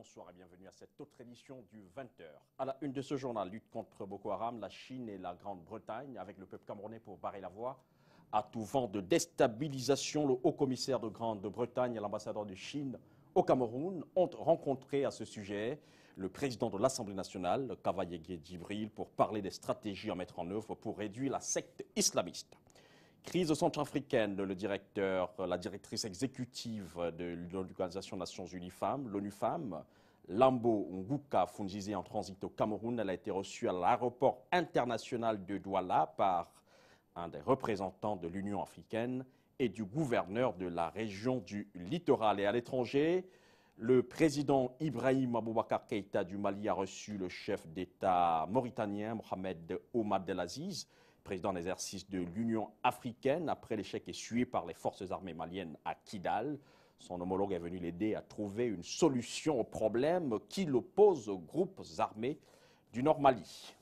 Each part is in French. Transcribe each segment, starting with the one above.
bonsoir et bienvenue à cette autre édition du 20h. À la une de ce journal, lutte contre Boko Haram, la Chine et la Grande-Bretagne, avec le peuple camerounais pour barrer la voie. À tout vent de déstabilisation, le haut-commissaire de Grande-Bretagne et l'ambassadeur de Chine au Cameroun ont rencontré à ce sujet le président de l'Assemblée nationale, Kavaye Djibril, pour parler des stratégies à mettre en œuvre pour réduire la secte islamiste. Crise centrafricaine, la directrice exécutive de l'Organisation des Nations Unies Femmes, l'ONU Femmes, Lambo Nguka Funzize, en transit au Cameroun. Elle a été reçue à l'aéroport international de Douala par un des représentants de l'Union africaine et du gouverneur de la région du littoral. Et à l'étranger, le président Ibrahim Aboubacar Keïta du Mali a reçu le chef d'État mauritanien Mohamed Ould Abdelaziz, président en exercice de l'Union africaine, après l'échec essuyé par les forces armées maliennes à Kidal. Son homologue est venu l'aider à trouver une solution au problème qui l'oppose aux groupes armés du Nord Mali.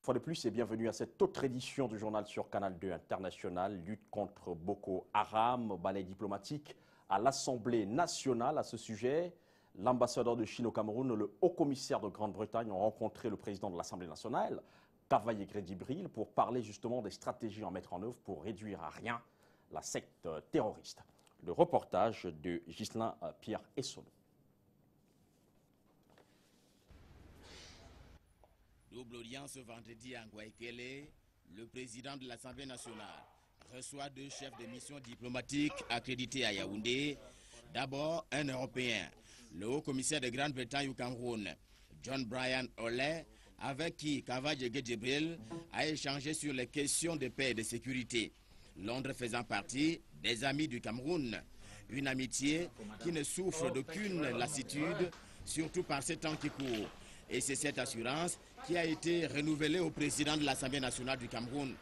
Une fois de plus et bienvenue à cette autre édition du journal sur Canal 2 International, lutte contre Boko Haram, balai diplomatique à l'Assemblée nationale à ce sujet. L'ambassadeur de Chine au Cameroun, le haut-commissaire de Grande-Bretagne ont rencontré le président de l'Assemblée nationale, Kavaye Djibril, pour parler justement des stratégies à mettre en œuvre pour réduire à rien la secte terroriste. Le reportage de Ghislain Pierre Essonneau. Double audience ce vendredi à Ngouaikele, le président de l'Assemblée nationale reçoit deux chefs de mission diplomatique accrédités à Yaoundé. D'abord, un Européen, le haut-commissaire de Grande-Bretagne au Cameroun, John Bryan Oley, avec qui Kavaye Djibril a échangé sur les questions de paix et de sécurité. Londres faisant partie des amis du Cameroun, une amitié qui ne souffre d'aucune lassitude, surtout par ces temps qui courent. Et c'est cette assurance qui a été renouvelée au président de l'Assemblée nationale du Cameroun.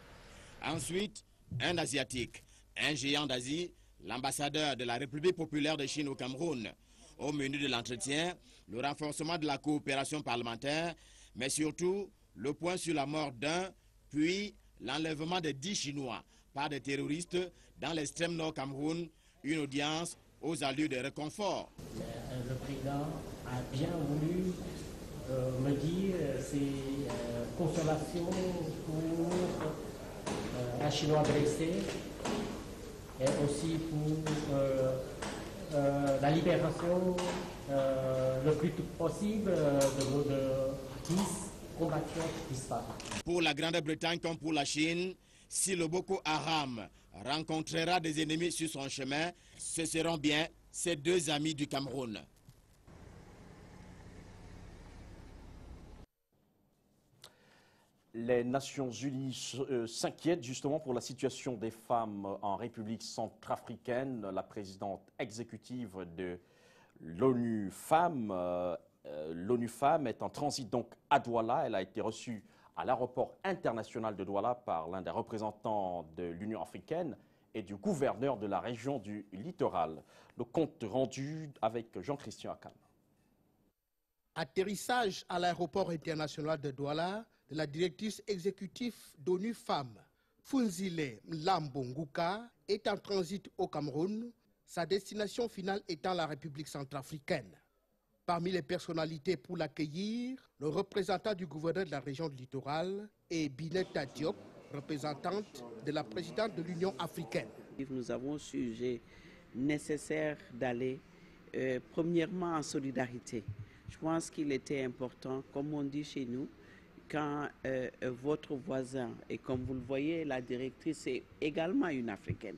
Ensuite, un Asiatique, un géant d'Asie, l'ambassadeur de la République populaire de Chine au Cameroun. Au menu de l'entretien, le renforcement de la coopération parlementaire, mais surtout le point sur la mort d'un, puis l'enlèvement de 10 Chinois par des terroristes dans l'extrême nord Cameroun, une audience aux allures de réconfort. Le président a bien voulu me dire ses consolations pour un Chinois blessé et aussi pour la libération le plus tôt possible de 10 combattants disparus. Pour la Grande-Bretagne comme pour la Chine, si le Boko Haram rencontrera des ennemis sur son chemin, ce seront bien ces deux amis du Cameroun. Les Nations Unies s'inquiètent justement pour la situation des femmes en République centrafricaine. La présidente exécutive de l'ONU Femmes, est en transit donc à Douala. Elle a été reçue à l'aéroport international de Douala par l'un des représentants de l'Union africaine et du gouverneur de la région du littoral. Le compte rendu avec Jean-Christian Akam. Atterrissage à l'aéroport international de Douala de la directrice exécutive d'ONU Femmes, Funzize Lambo Nguka, est en transit au Cameroun, sa destination finale étant la République centrafricaine. Parmi les personnalités pour l'accueillir, le représentant du gouverneur de la région du littoral et Bineta Diop, représentante de la présidente de l'Union africaine. Nous avons jugé nécessaire d'aller premièrement en solidarité. Je pense qu'il était important, comme on dit chez nous, quand votre voisin, et comme vous le voyez, la directrice est également une Africaine,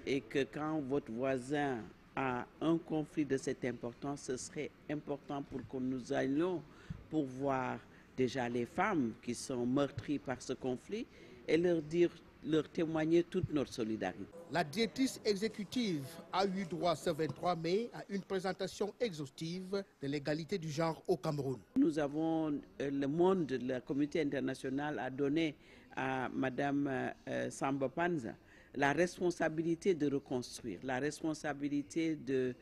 et que quand votre voisin a un conflit de cette importance, ce serait important pour que nous allions pour voir déjà les femmes qui sont meurtries par ce conflit et leur témoigner toute notre solidarité. La directrice exécutive a eu droit ce 23 mai à une présentation exhaustive de l'égalité du genre au Cameroun. Nous avons, le monde, la communauté internationale a donné à Madame Samba Panza la responsabilité de reconstruire, la responsabilité de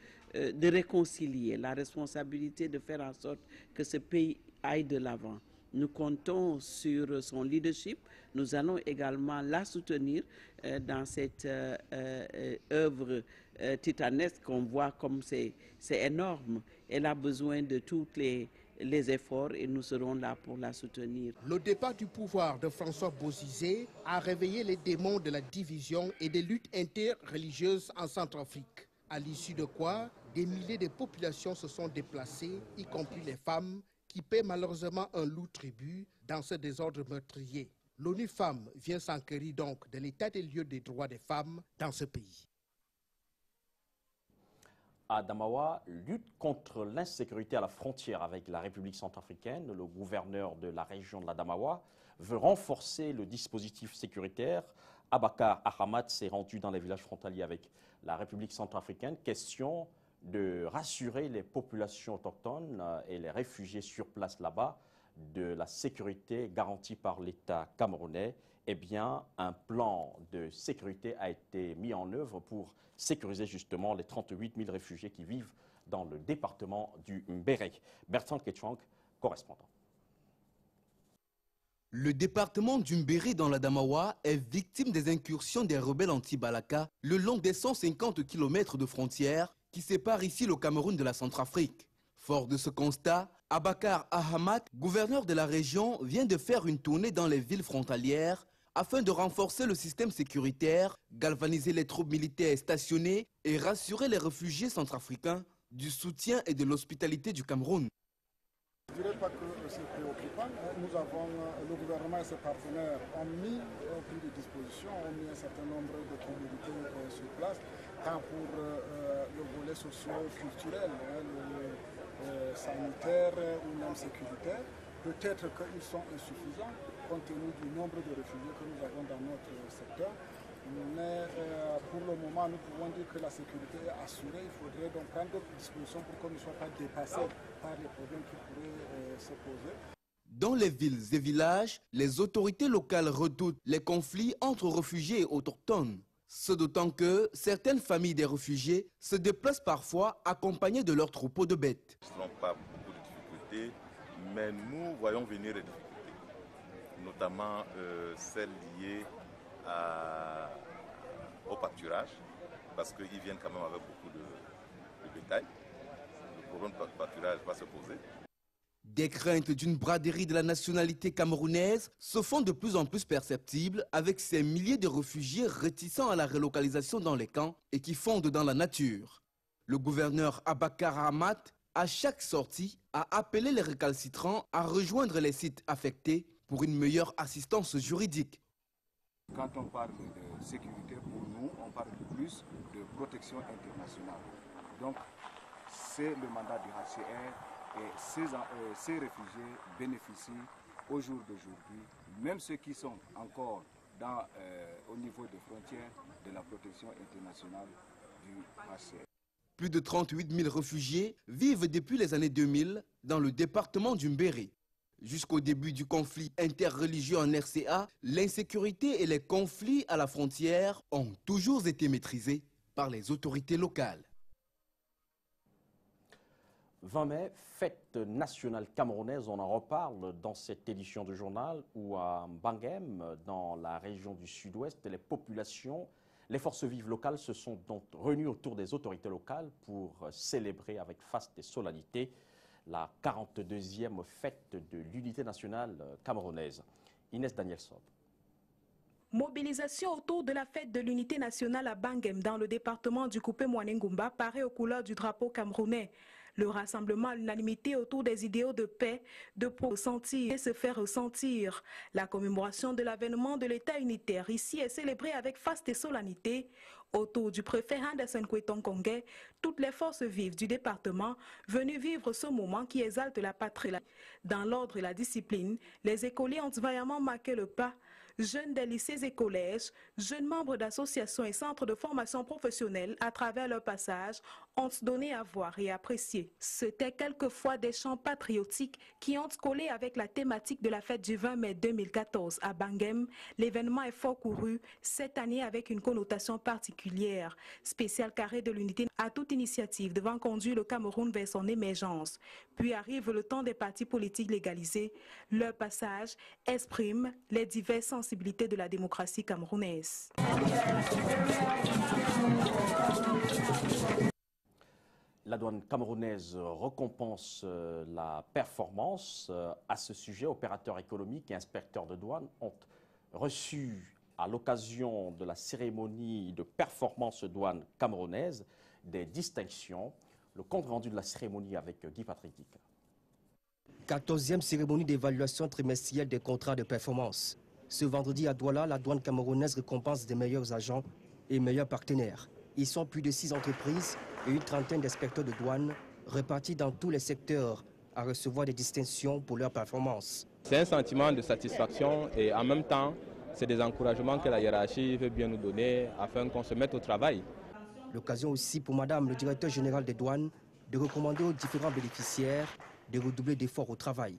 réconcilier, la responsabilité de faire en sorte que ce pays aille de l'avant. Nous comptons sur son leadership. Nous allons également la soutenir dans cette œuvre titanesque qu'on voit comme c'est énorme. Elle a besoin de tous les efforts et nous serons là pour la soutenir. Le départ du pouvoir de François Bozizé a réveillé les démons de la division et des luttes interreligieuses en Centrafrique. À l'issue de quoi, des milliers de populations se sont déplacées, y compris les femmes, qui paient malheureusement un lourd tribut dans ce désordre meurtrier. L'ONU Femmes vient s'enquérir donc de l'état des lieux des droits des femmes dans ce pays. Adamawa lutte contre l'insécurité à la frontière avec la République centrafricaine. Le gouverneur de la région de l'Adamawa veut renforcer le dispositif sécuritaire. Abakar Ahamad s'est rendu dans les villages frontaliers avec la République centrafricaine. Question de rassurer les populations autochtones et les réfugiés sur place là-bas de la sécurité garantie par l'État camerounais. Eh bien, un plan de sécurité a été mis en œuvre pour sécuriser justement les 38 000 réfugiés qui vivent dans le département du Mbéré. Bertrand Ketchwang, correspondant. Le département du Mbéré dans l'Adamawa est victime des incursions des rebelles anti-Balaka le long des 150 km de frontières qui séparent ici le Cameroun de la Centrafrique. Fort de ce constat, Abakar Ahamad, gouverneur de la région, vient de faire une tournée dans les villes frontalières afin de renforcer le système sécuritaire, galvaniser les troupes militaires stationnées et rassurer les réfugiés centrafricains du soutien et de l'hospitalité du Cameroun. Je ne dirais pas que c'est préoccupant. Nous avons, le gouvernement et ses partenaires ont pris des dispositions, ont mis un certain nombre de communautés sur place, tant pour le volet socio-culturel, sanitaire ou même sécuritaire. Peut-être qu'ils sont insuffisants compte tenu du nombre de réfugiés que nous avons dans notre secteur. Mais pour le moment, nous pouvons dire que la sécurité est assurée. Il faudrait donc prendre d'autres dispositions pour qu'on ne soit pas dépassé par les problèmes qui pourraient se poser. Dans les villes et villages, les autorités locales redoutent les conflits entre réfugiés et autochtones. Ce d'autant que certaines familles des réfugiés se déplacent parfois accompagnées de leurs troupeaux de bêtes. Ce ne sont pas beaucoup de difficultés, mais nous voyons venir les difficultés, notamment celles liées au pâturage, parce qu'ils viennent quand même avec beaucoup de bétail. Le problème de pâturage va se poser. Des craintes d'une braderie de la nationalité camerounaise se font de plus en plus perceptibles avec ces milliers de réfugiés réticents à la relocalisation dans les camps et qui fondent dans la nature. Le gouverneur Abakar Ahamad, à chaque sortie, a appelé les récalcitrants à rejoindre les sites affectés pour une meilleure assistance juridique. Quand on parle de sécurité, pour nous, on parle plus de protection internationale. Donc, c'est le mandat du HCR et ces réfugiés bénéficient au jour d'aujourd'hui, même ceux qui sont encore au niveau des frontières, de la protection internationale du HCR. Plus de 38 000 réfugiés vivent depuis les années 2000 dans le département du Mbéré. Jusqu'au début du conflit interreligieux en RCA, l'insécurité et les conflits à la frontière ont toujours été maîtrisés par les autorités locales. 20 mai, fête nationale camerounaise, on en reparle dans cette édition du journal où à Mbangem, dans la région du sud-ouest, les populations, les forces vives locales se sont donc réunies autour des autorités locales pour célébrer avec faste et solennité la 42e fête de l'unité nationale camerounaise. Inès Danielson. Mobilisation autour de la fête de l'unité nationale à Mbangem dans le département du Coupé-Mouanengumba paraît aux couleurs du drapeau camerounais. Le rassemblement à l'unanimité autour des idéaux de paix, de ressentir et se faire ressentir. La commémoration de l'avènement de l'État unitaire ici est célébrée avec faste et solennité. Autour du préfet Anderson Kweton-Kongé, toutes les forces vives du département venues vivre ce moment qui exalte la patrie. Dans l'ordre et la discipline, les écoliers ont vaillamment marqué le pas. jeunes des lycées et collèges, jeunes membres d'associations et centres de formation professionnelle à travers leur passage ont donné à voir et apprécier. C'était quelquefois des chants patriotiques qui ont collé avec la thématique de la fête du 20 mai 2014 à Bangem. L'événement est fort couru cette année avec une connotation particulière. Spécial carré de l'unité à toute initiative devant conduire le Cameroun vers son émergence. Puis arrive le temps des partis politiques légalisés. Leur passage exprime les diverses sensibilités de la démocratie camerounaise. La douane camerounaise récompense la performance. À ce sujet, opérateurs économiques et inspecteurs de douane ont reçu à l'occasion de la cérémonie de performance douane camerounaise des distinctions. Le compte rendu de la cérémonie avec Guy Patrick. 14e cérémonie d'évaluation trimestrielle des contrats de performance. Ce vendredi à Douala, la douane camerounaise récompense des meilleurs agents et meilleurs partenaires. Ils sont plus de 6 entreprises et une trentaine d'inspecteurs de douane répartis dans tous les secteurs à recevoir des distinctions pour leur performance. C'est un sentiment de satisfaction et en même temps, c'est des encouragements que la hiérarchie veut bien nous donner afin qu'on se mette au travail. L'occasion aussi pour Madame le directeur général des douanes de recommander aux différents bénéficiaires de redoubler d'efforts au travail.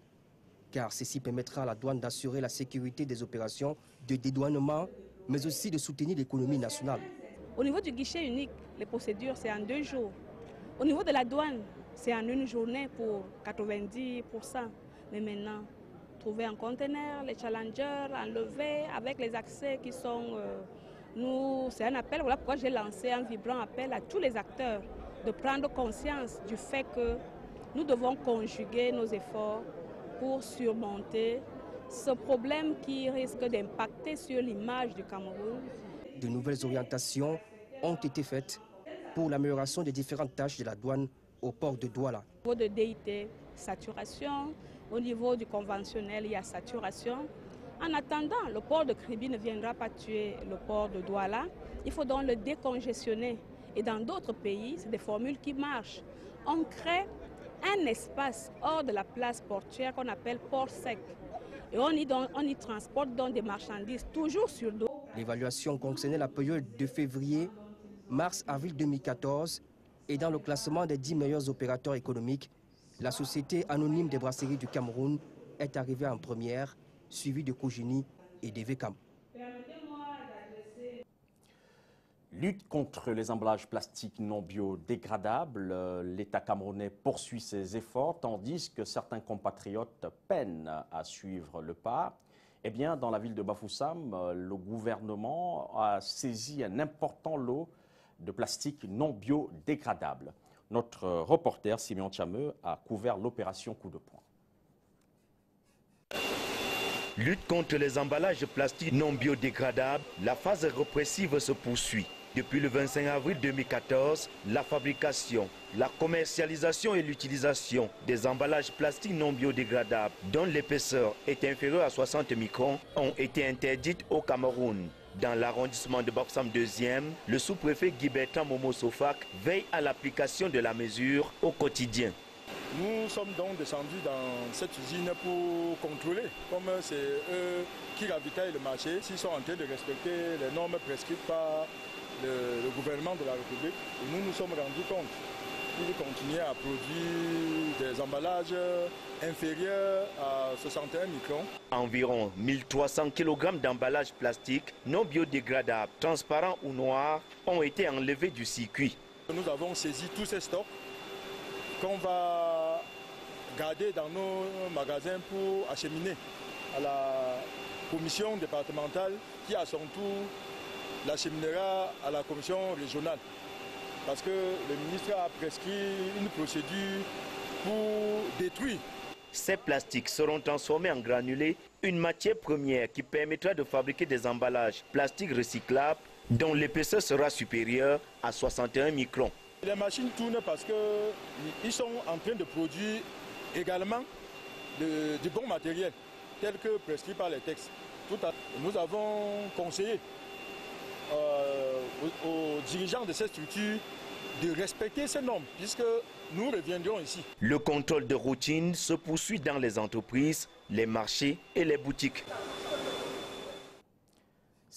Car ceci permettra à la douane d'assurer la sécurité des opérations de dédouanement, mais aussi de soutenir l'économie nationale. Au niveau du guichet unique, les procédures, c'est en 2 jours. Au niveau de la douane, c'est en 1 journée pour 90%. Mais maintenant, trouver un conteneur, les challengers, enlever avec les accès qui sont... c'est un appel, voilà pourquoi j'ai lancé un vibrant appel à tous les acteurs de prendre conscience du fait que nous devons conjuguer nos efforts pour surmonter ce problème qui risque d'impacter sur l'image du Cameroun. De nouvelles orientations ont été faites pour l'amélioration des différentes tâches de la douane au port de Douala. Au niveau de DIT, saturation. Au niveau du conventionnel, il y a saturation. En attendant, le port de Kribi ne viendra pas tuer le port de Douala. Il faut donc le décongestionner. Et dans d'autres pays, c'est des formules qui marchent. On crée un espace hors de la place portuaire qu'on appelle port sec. Et on y transporte donc des marchandises, toujours sur dos. L'évaluation concernait la période de février, mars-avril 2014 et dans le classement des 10 meilleurs opérateurs économiques, la Société anonyme des brasseries du Cameroun est arrivée en première, suivie de Kogini et d'Evecam. Lutte contre les emballages plastiques non biodégradables, l'État camerounais poursuit ses efforts, tandis que certains compatriotes peinent à suivre le pas. Eh bien, dans la ville de Bafoussam, le gouvernement a saisi un important lot de plastique non biodégradable. Notre reporter Simeon Chameux a couvert l'opération Coup de poing. Lutte contre les emballages plastiques non biodégradables, la phase répressive se poursuit. Depuis le 25 avril 2014, la fabrication, la commercialisation et l'utilisation des emballages plastiques non biodégradables dont l'épaisseur est inférieure à 60 microns ont été interdites au Cameroun. Dans l'arrondissement de Bafoussam 2e, le sous-préfet Guy Bertrand Momo Sofak veille à l'application de la mesure au quotidien. Nous sommes donc descendus dans cette usine pour contrôler, comme c'est eux qui ravitaillent le marché, s'ils sont en train de respecter les normes prescrites par le gouvernement de la République. Et nous nous sommes rendus compte qu'ils continuaient à produire des emballages inférieurs à 61 microns. Environ 1300 kg d'emballages plastiques non biodégradables, transparents ou noirs, ont été enlevés du circuit. Nous avons saisi tous ces stocks qu'on va garder dans nos magasins pour acheminer à la commission départementale qui à son tour l'acheminera à la commission régionale. Parce que le ministre a prescrit une procédure pour détruire. Ces plastiques seront transformés en granulés, une matière première qui permettra de fabriquer des emballages plastiques recyclables dont l'épaisseur sera supérieure à 61 microns. Les machines tournent parce qu'ils sont en train de produire également du bon matériel, tel que prescrit par les textes. Nous avons conseillé aux dirigeants de ces structures de respecter ces normes, puisque nous reviendrons ici. Le contrôle de routine se poursuit dans les entreprises, les marchés et les boutiques.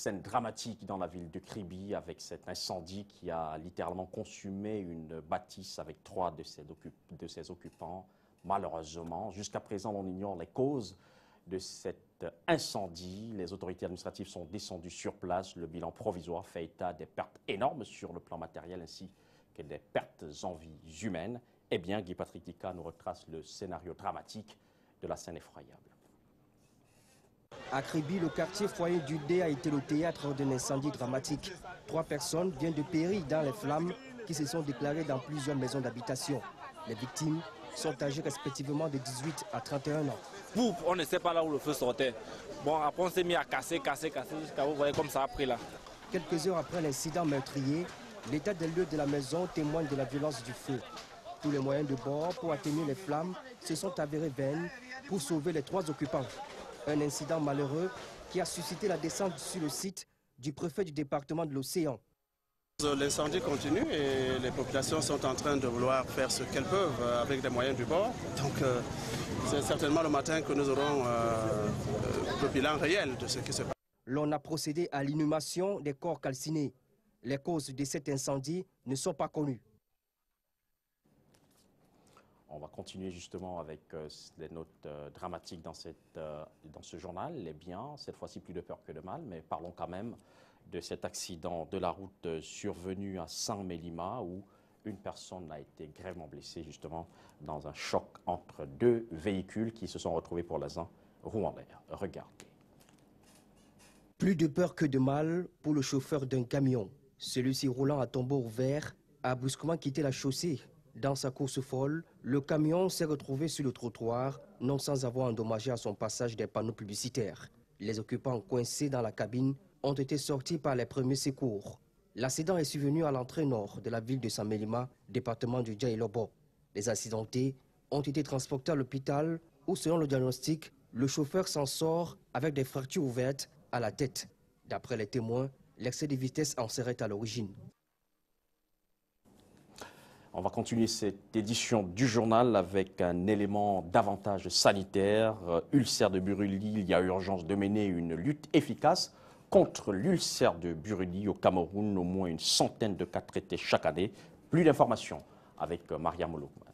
Scène dramatique dans la ville de Kribi avec cet incendie qui a littéralement consumé une bâtisse avec 3 de ses occupants. Malheureusement, jusqu'à présent, on ignore les causes de cet incendie. Les autorités administratives sont descendues sur place. Le bilan provisoire fait état des pertes énormes sur le plan matériel ainsi que des pertes en vies humaines. Eh bien, Guy-Patrick Dika nous retrace le scénario dramatique de la scène effroyable. À Kribi, le quartier foyer du Dé a été le théâtre d'un incendie dramatique. 3 personnes viennent de périr dans les flammes qui se sont déclarées dans plusieurs maisons d'habitation. Les victimes sont âgées respectivement de 18 à 31 ans. Boum, on ne sait pas là où le feu sortait. Bon, après on s'est mis à casser jusqu'à vous voyez comme ça a pris là. Quelques heures après l'incident meurtrier, l'état des lieux de la maison témoigne de la violence du feu. Tous les moyens de bord pour atténuer les flammes se sont avérés vains pour sauver les 3 occupants. Un incident malheureux qui a suscité la descente sur le site du préfet du département de l'Océan. L'incendie continue et les populations sont en train de vouloir faire ce qu'elles peuvent avec les moyens du bord. Donc c'est certainement le matin que nous aurons le bilan réel de ce qui se passe. L'on a procédé à l'inhumation des corps calcinés. Les causes de cet incendie ne sont pas connues. On va continuer justement avec les notes dramatiques dans ce journal. Les biens, cette fois-ci plus de peur que de mal, mais parlons quand même de cet accident de la route survenu à Saint-Mélima où une personne a été grièvement blessée justement dans un choc entre 2 véhicules qui se sont retrouvés pour l'instant roue en l'air. Regardez. Plus de peur que de mal pour le chauffeur d'un camion. Celui-ci roulant à tambour vert a brusquement quitté la chaussée. Dans sa course folle, le camion s'est retrouvé sur le trottoir, non sans avoir endommagé à son passage des panneaux publicitaires. Les occupants coincés dans la cabine ont été sortis par les premiers secours. L'accident est survenu à l'entrée nord de la ville de Saint-Mélima, département du Dja-et-Lobo. Les accidentés ont été transportés à l'hôpital où, selon le diagnostic, le chauffeur s'en sort avec des fractures ouvertes à la tête. D'après les témoins, l'excès de vitesse en serait à l'origine. On va continuer cette édition du journal avec un élément davantage sanitaire. Ulcère de Buruli, il y a urgence de mener une lutte efficace contre l'ulcère de Buruli au Cameroun. Au moins une centaine de cas traités chaque année. Plus d'informations avec Maria Moloukman.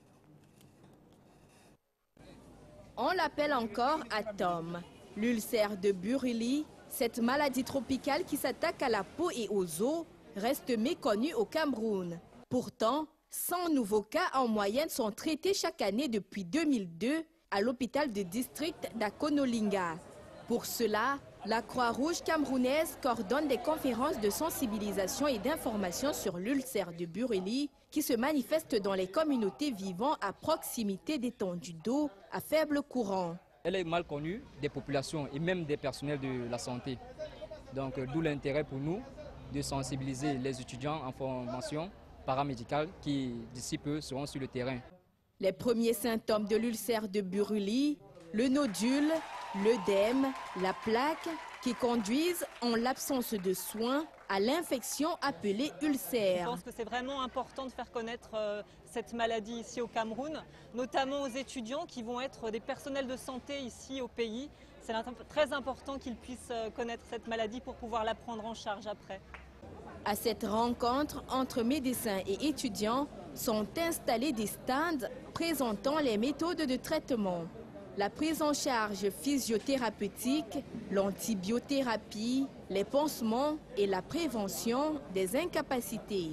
On l'appelle encore Atom. L'ulcère de Buruli, cette maladie tropicale qui s'attaque à la peau et aux os, reste méconnue au Cameroun. Pourtant, 100 nouveaux cas en moyenne sont traités chaque année depuis 2002 à l'hôpital de district d'Akonolinga. Pour cela, la Croix-Rouge camerounaise coordonne des conférences de sensibilisation et d'information sur l'ulcère de Buruli qui se manifeste dans les communautés vivant à proximité d'étendues d'eau à faible courant. Elle est mal connue des populations et même des personnels de la santé. Donc d'où l'intérêt pour nous de sensibiliser les étudiants en formation paramédicale qui d'ici peu seront sur le terrain. Les premiers symptômes de l'ulcère de Buruli, le nodule, l'œdème, la plaque qui conduisent, en l'absence de soins, à l'infection appelée ulcère. Je pense que c'est vraiment important de faire connaître cette maladie ici au Cameroun, notamment aux étudiants qui vont être des personnels de santé ici au pays. C'est très important qu'ils puissent connaître cette maladie pour pouvoir la prendre en charge après. À cette rencontre entre médecins et étudiants sont installés des stands présentant les méthodes de traitement. La prise en charge physiothérapeutique, l'antibiothérapie, les pansements et la prévention des incapacités.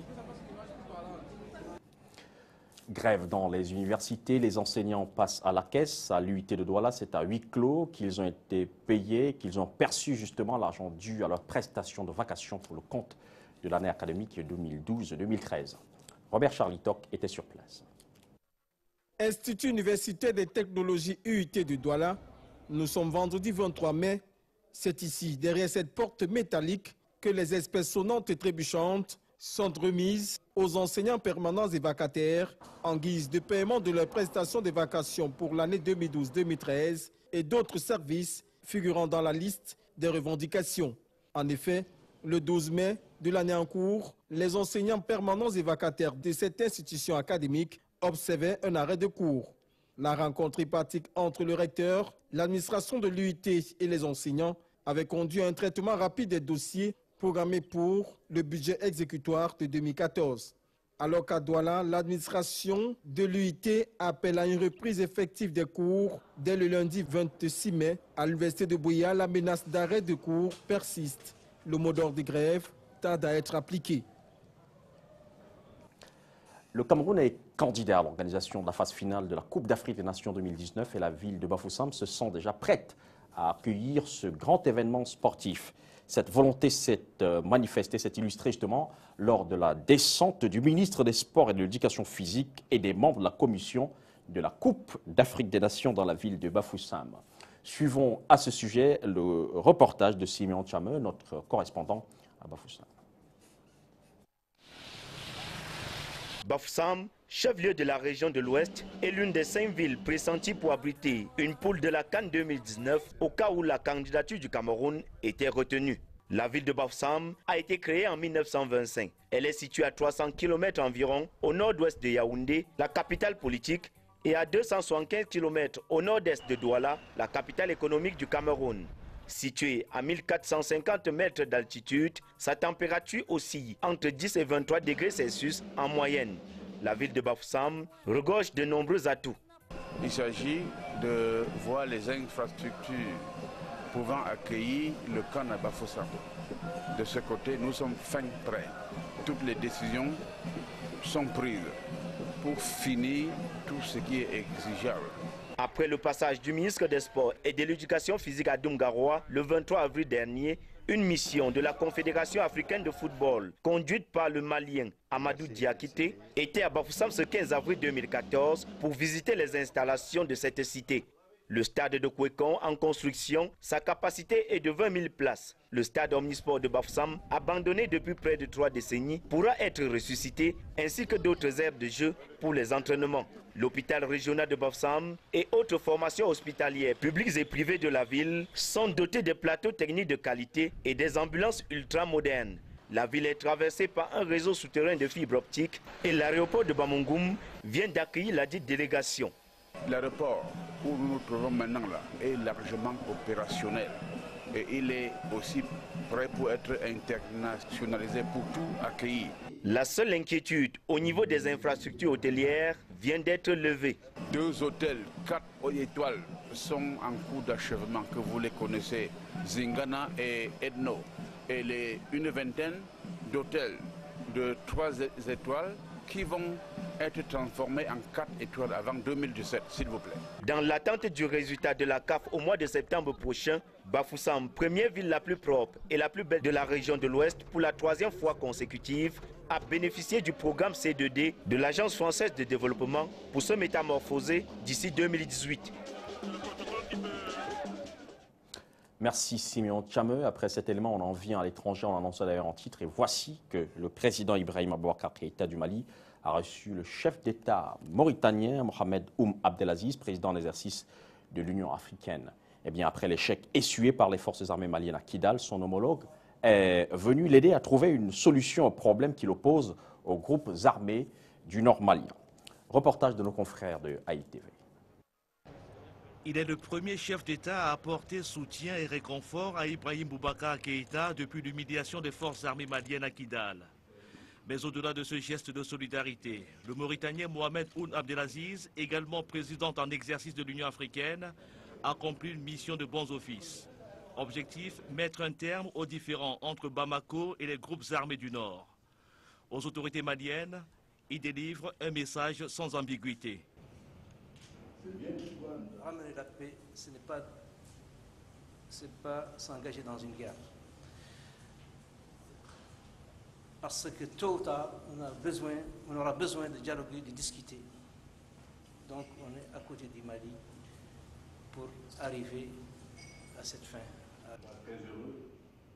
Grève dans les universités, les enseignants passent à la caisse. À l'UIT de Douala, c'est à huis clos qu'ils ont été payés, qu'ils ont perçu justement l'argent dû à leur prestation de vacation pour le compte de l'année académique 2012-2013. Robert Charlitoc était sur place. Institut universitaire des technologies UIT de Douala, nous sommes vendredi 23 mai. C'est ici, derrière cette porte métallique, que les espèces sonnantes et trébuchantes sont remises aux enseignants permanents et vacataires en guise de paiement de leurs prestations de vacation pour l'année 2012-2013 et d'autres services figurant dans la liste des revendications. En effet, le 12 mai de l'année en cours, les enseignants permanents et vacataires de cette institution académique observaient un arrêt de cours. La rencontre tripartite entre le recteur, l'administration de l'UIT et les enseignants avait conduit à un traitement rapide des dossiers programmés pour le budget exécutoire de 2014. Alors qu'à Douala, l'administration de l'UIT appelle à une reprise effective des cours dès le lundi 26 mai. À l'université de Buea, la menace d'arrêt de cours persiste. Le mot d'ordre de grève tarde à être appliqué. Le Cameroun est candidat à l'organisation de la phase finale de la Coupe d'Afrique des Nations 2019 et la ville de Bafoussam se sent déjà prête à accueillir ce grand événement sportif. Cette volonté s'est manifestée, s'est illustrée justement lors de la descente du ministre des Sports et de l'Éducation physique et des membres de la commission de la Coupe d'Afrique des Nations dans la ville de Bafoussam. Suivons à ce sujet le reportage de Simeon Chameux, notre correspondant à Bafoussam. Bafoussam, chef-lieu de la région de l'Ouest, est l'une des 5 villes pressenties pour abriter une poule de la CAN 2019 au cas où la candidature du Cameroun était retenue. La ville de Bafoussam a été créée en 1925. Elle est située à 300 km environ au nord-ouest de Yaoundé, la capitale politique, et à 275 km au nord-est de Douala, la capitale économique du Cameroun. Située à 1450 mètres d'altitude, sa température oscille entre 10 et 23 degrés Celsius en moyenne. La ville de Bafoussam regorge de nombreux atouts. Il s'agit de voir les infrastructures pouvant accueillir le camp à Bafoussam. De ce côté, nous sommes fin prêts. Toutes les décisions sont prises pour finir tout ce qui est exigeable. Après le passage du ministre des Sports et de l'Éducation physique à Dungaroa le 23 avril dernier, une mission de la Confédération africaine de football, conduite par le Malien Amadou Diakité, était à Bafoussam ce 15 avril 2014 pour visiter les installations de cette cité. Le stade de Kwekon en construction, sa capacité est de 20 000 places. Le stade omnisport de Bafoussam, abandonné depuis près de 3 décennies, pourra être ressuscité, ainsi que d'autres aires de jeu pour les entraînements. L'hôpital régional de Bafoussam et autres formations hospitalières publiques et privées de la ville sont dotés de plateaux techniques de qualité et des ambulances ultra-modernes. La ville est traversée par un réseau souterrain de fibres optiques et l'aéroport de Bamougoum vient d'accueillir la dite délégation. L'aéroport où nous nous trouvons maintenant là est largement opérationnel et il est aussi prêt pour être internationalisé pour tout accueillir. La seule inquiétude au niveau des infrastructures hôtelières vient d'être levée. 2 hôtels, 4 étoiles sont en cours d'achèvement, que vous les connaissez, Zingana et Edno. Et une vingtaine d'hôtels de 3 étoiles qui vont être transformés en 4 étoiles avant 2017, s'il vous plaît. Dans l'attente du résultat de la CAF au mois de septembre prochain, Bafoussam, première ville la plus propre et la plus belle de la région de l'Ouest pour la 3e fois consécutive, a bénéficié du programme C2D de l'Agence française de développement pour se métamorphoser d'ici 2018. Merci Simeon Chameux. Après cet élément, on en vient à l'étranger, on l'annonçait d'ailleurs en titre. Et voici que le président Ibrahim Boubacar Keïta du Mali a reçu le chef d'État mauritanien Mohamed Ould Abdelaziz, président en exercice de l'Union africaine. Eh bien, après l'échec essuyé par les forces armées maliennes à Kidal, son homologue est venu l'aider à trouver une solution au problème qui l'oppose aux groupes armés du nord malien. Reportage de nos confrères de Haïti TV. Il est le premier chef d'État à apporter soutien et réconfort à Ibrahim Boubacar Keïta depuis l'humiliation des forces armées maliennes à Kidal. Mais au-delà de ce geste de solidarité, le Mauritanien Mohamed Ould Abdelaziz, également président en exercice de l'Union africaine, accomplit une mission de bons offices. Objectif, mettre un terme aux différends entre Bamako et les groupes armés du Nord. Aux autorités maliennes, il délivre un message sans ambiguïté. Ramener la paix, ce n'est pas s'engager dans une guerre. Parce que tôt ou tard, on aura besoin de dialoguer, de discuter. Donc on est à côté du Mali pour arriver à cette fin.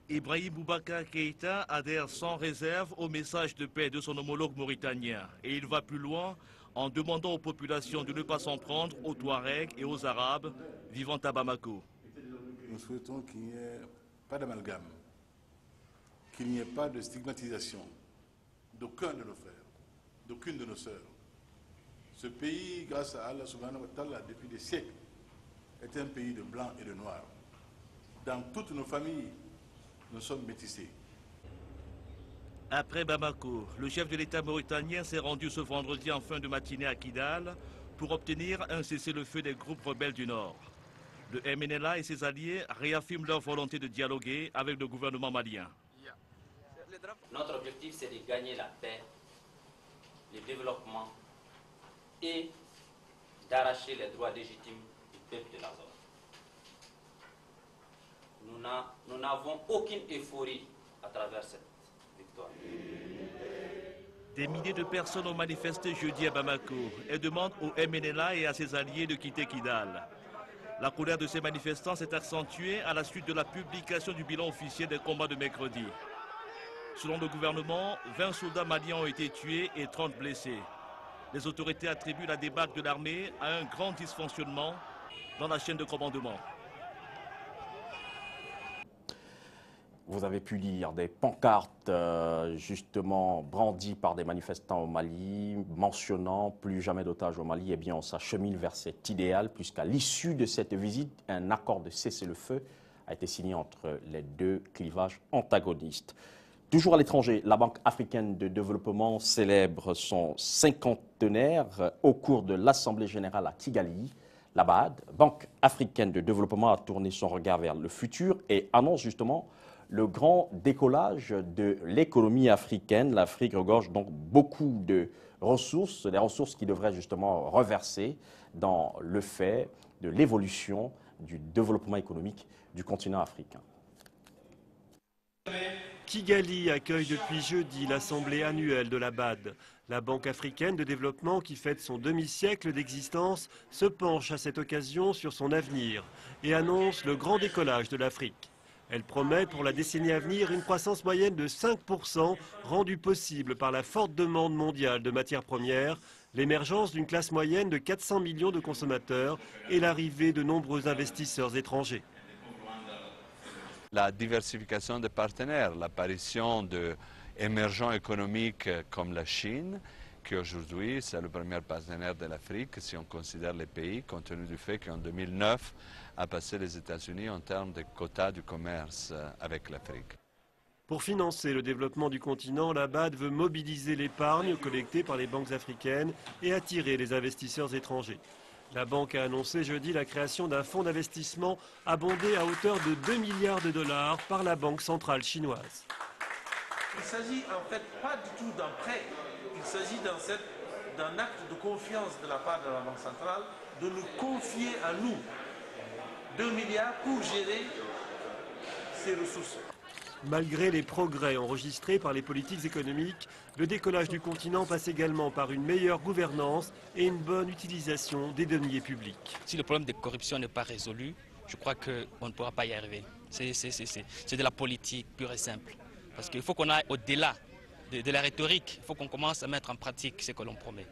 Ibrahim Boubacar Keïta adhère sans réserve au message de paix de son homologue mauritanien. Et il va plus loin en demandant aux populations de ne pas s'en prendre aux Touaregs et aux Arabes vivant à Bamako. Nous souhaitons qu'il n'y ait pas d'amalgame, qu'il n'y ait pas de stigmatisation d'aucun de nos frères, d'aucune de nos sœurs. Ce pays, grâce à Allah subhanahu wa ta'ala, depuis des siècles, est un pays de blancs et de noirs. Dans toutes nos familles, nous sommes métissés. Après Bamako, le chef de l'État mauritanien s'est rendu ce vendredi en fin de matinée à Kidal pour obtenir un cessez-le-feu des groupes rebelles du Nord. Le MNLA et ses alliés réaffirment leur volonté de dialoguer avec le gouvernement malien. Notre objectif, c'est de gagner la paix, le développement et d'arracher les droits légitimes du peuple de la zone. Nous n'avons aucune euphorie à travers cette victoire. Des milliers de personnes ont manifesté jeudi à Bamako et demandent au MNLA et à ses alliés de quitter Kidal. La colère de ces manifestants s'est accentuée à la suite de la publication du bilan officiel des combats de mercredi. Selon le gouvernement, 20 soldats maliens ont été tués et 30 blessés. Les autorités attribuent la débâcle de l'armée à un grand dysfonctionnement dans la chaîne de commandement. Vous avez pu lire des pancartes justement brandies par des manifestants au Mali, mentionnant plus jamais d'otages au Mali. Eh bien, on s'achemine vers cet idéal, puisqu'à l'issue de cette visite, un accord de cessez-le-feu a été signé entre les deux clivages antagonistes. Toujours à l'étranger, la Banque africaine de développement célèbre son cinquantenaire au cours de l'Assemblée générale à Kigali. La BAD, Banque africaine de développement, a tourné son regard vers le futur et annonce justement le grand décollage de l'économie africaine. L'Afrique regorge donc beaucoup de ressources, des ressources qui devraient justement reverser dans le fait de l'évolution du développement économique du continent africain. Kigali accueille depuis jeudi l'assemblée annuelle de la BAD. La Banque africaine de développement, qui fête son demi-siècle d'existence, se penche à cette occasion sur son avenir et annonce le grand décollage de l'Afrique. Elle promet pour la décennie à venir une croissance moyenne de 5%, rendue possible par la forte demande mondiale de matières premières, l'émergence d'une classe moyenne de 400 millions de consommateurs et l'arrivée de nombreux investisseurs étrangers. La diversification des partenaires, l'apparition d'émergents économiques comme la Chine, qui aujourd'hui c'est le premier partenaire de l'Afrique, si on considère les pays, compte tenu du fait qu'en 2009 a passé les États-Unis en termes de quotas du commerce avec l'Afrique. Pour financer le développement du continent, la BAD veut mobiliser l'épargne collectée par les banques africaines et attirer les investisseurs étrangers. La banque a annoncé jeudi la création d'un fonds d'investissement abondé à hauteur de 2 milliards de dollars par la Banque centrale chinoise. Il ne s'agit en fait pas du tout d'un prêt, il s'agit d'un acte de confiance de la part de la Banque centrale de nous confier à nous 2 milliards pour gérer ces ressources. Malgré les progrès enregistrés par les politiques économiques, le décollage du continent passe également par une meilleure gouvernance et une bonne utilisation des deniers publics. Si le problème de corruption n'est pas résolu, je crois qu'on ne pourra pas y arriver. C'est de la politique pure et simple. Parce qu'il faut qu'on aille au-delà de la rhétorique, il faut qu'on commence à mettre en pratique ce que l'on promet.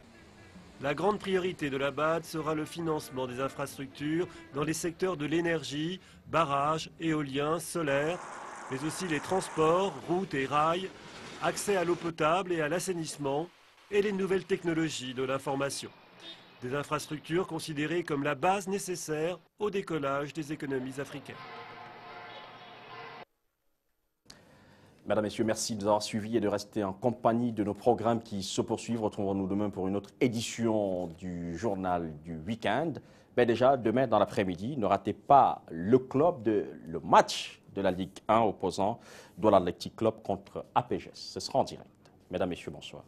La grande priorité de la BAD sera le financement des infrastructures dans les secteurs de l'énergie, barrages, éoliens, solaires, mais aussi les transports, routes et rails, accès à l'eau potable et à l'assainissement et les nouvelles technologies de l'information. Des infrastructures considérées comme la base nécessaire au décollage des économies africaines. Mesdames, Messieurs, merci de nous avoir suivis et de rester en compagnie de nos programmes qui se poursuivent. Retrouvons-nous demain pour une autre édition du journal du week-end. Mais déjà, demain dans l'après-midi, ne ratez pas le match de la Ligue 1 opposant Douala Athletic Club contre APGS. Ce sera en direct. Mesdames, Messieurs, bonsoir.